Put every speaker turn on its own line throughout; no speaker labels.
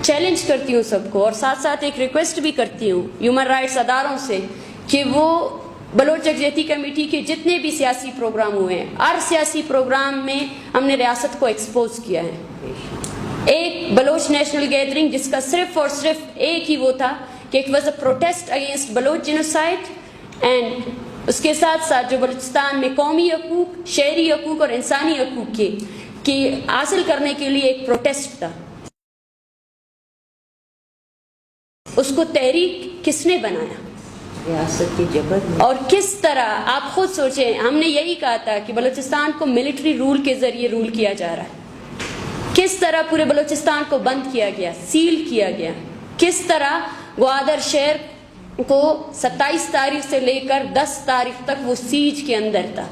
Challenge करती हूँ सबको, और साथ साथ एक रिक्वेस्ट भी करती हूँ ह्यूमन राइट्स अदारों से कि वो बलोच यकजहती कमेटी के जितने भी सियासी प्रोग्राम हुए हैं, हर सियासी प्रोग्राम में हमने रियासत को एक्सपोज किया है। एक बलोच नेशनल गैदरिंग जिसका सिर्फ और सिर्फ एक ही वो था कि it was a protest against Baloch genocide, and उसके साथ साथ जो बलूचिस्तान में कौमी हकूक, शहरी हकूक और इंसानी हकूक की हासिल करने के लिए एक प्रोटेस्ट था। उसको तहरीक किसने बनाया?
रियासत की जबरदस्ती।
और किस तरह, आप खुद सोचें, हमने यही कहा था कि बलूचिस्तान को मिलिट्री रूल के जरिए रूल किया जा रहा है। किस तरह पूरे बलूचिस्तान को बंद किया गया, सील किया गया। किस तरह ग्वादर शहर को 27 तारीख से लेकर 10 तारीख तक वो सीज के अंदर था।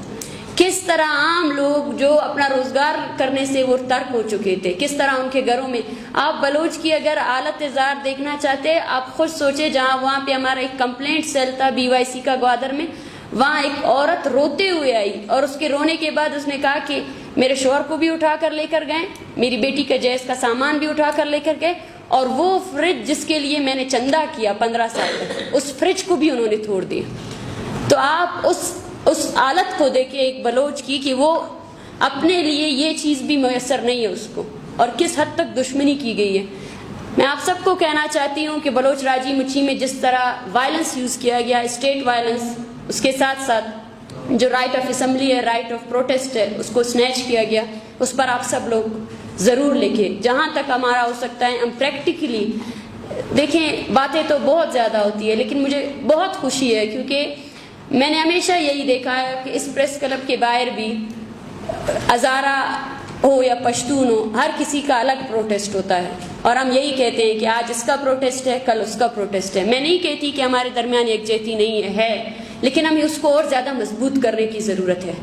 किस तरह आम लोग जो अपना रोजगार करने से वो तर्क हो चुके थे, किस तरह उनके घरों में। आप बलोच की अगर हालत ज़ार देखना चाहते, आप खुद सोचे, जहाँ वहाँ पे हमारा एक कंप्लेंट सेल था BYC का ग्वादर में, वहाँ एक औरत रोते हुए आई और उसके रोने के बाद उसने कहा कि मेरे शोहर को भी उठा कर लेकर गए, मेरी बेटी का जैस का सामान भी उठा कर लेकर गए, और वो फ्रिज जिसके लिए मैंने चंदा किया 15 साल तक, उस फ्रिज को भी उन्होंने तोड़ दिया। तो आप उस हालत को देखे एक बलोच की कि वो अपने लिए ये चीज़ भी मैसर नहीं है उसको, और किस हद तक दुश्मनी की गई है। मैं आप सबको कहना चाहती हूँ कि बलोच राजी मुची में जिस तरह वायलेंस यूज़ किया गया, स्टेट वायलेंस, उसके साथ साथ जो राइट ऑफ असेंबली है, राइट ऑफ प्रोटेस्ट है, उसको स्नैच किया गया, उस पर आप सब लोग ज़रूर लिखें। जहाँ तक हमारा हो सकता है हम प्रैक्टिकली देखें। बातें तो बहुत ज़्यादा होती है, लेकिन मुझे बहुत खुशी है क्योंकि मैंने हमेशा यही देखा है कि इस प्रेस क्लब के बाहर भी हज़ारा हो या पश्तून हो, हर किसी का अलग प्रोटेस्ट होता है, और हम यही कहते हैं कि आज इसका प्रोटेस्ट है, कल उसका प्रोटेस्ट है। मैं नहीं कहती कि हमारे दरमियान यकजहती नहीं है, लेकिन हमें उसको और ज़्यादा मजबूत करने की ज़रूरत है।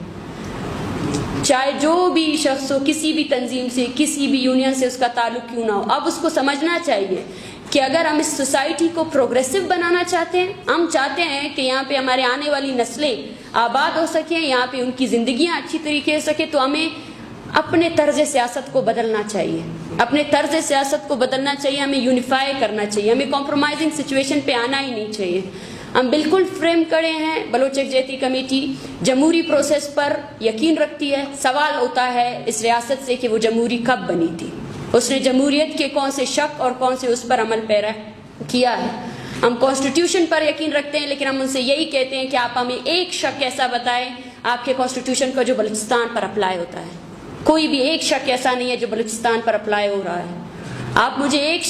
चाहे जो भी शख्स हो, किसी भी तंजीम से, किसी भी यूनियन से उसका ताल्लुक क्यों ना हो, अब उसको समझना चाहिए कि अगर हम इस सोसाइटी को प्रोग्रेसिव बनाना चाहते हैं, हम चाहते हैं कि यहाँ पे हमारे आने वाली नस्लें आबाद हो सकें, यहाँ पे उनकी ज़िंदगियाँ अच्छी तरीके से सके, तो हमें अपने तर्ज सियासत को बदलना चाहिए। अपने तर्ज सियासत को बदलना चाहिए, हमें यूनिफाई करना चाहिए, हमें कॉम्प्रोमाइजिंग सिचुएशन पे आना ही नहीं चाहिए। हम बिल्कुल फ्रेम खड़े हैं। बलोच यकजहती कमेटी जमहूरी प्रोसेस पर यकीन रखती है। सवाल होता है इस रियासत से कि वो जमहूरी कब बनी थी, उसने जमहूरियत के कौन से शक और कौन से उस पर अमल पैरा किया है। हम कॉन्स्टिट्यूशन पर यकीन रखते हैं, लेकिन हम उनसे यही कहते हैं कि आप हमें एक शक ऐसा बताएं आपके कॉन्स्टिट्यूशन का जो बलूचिस्तान पर अप्लाई होता है। कोई भी एक शक ऐसा नहीं है जो बलूचिस्तान पर अप्लाई हो रहा है। आप मुझे एक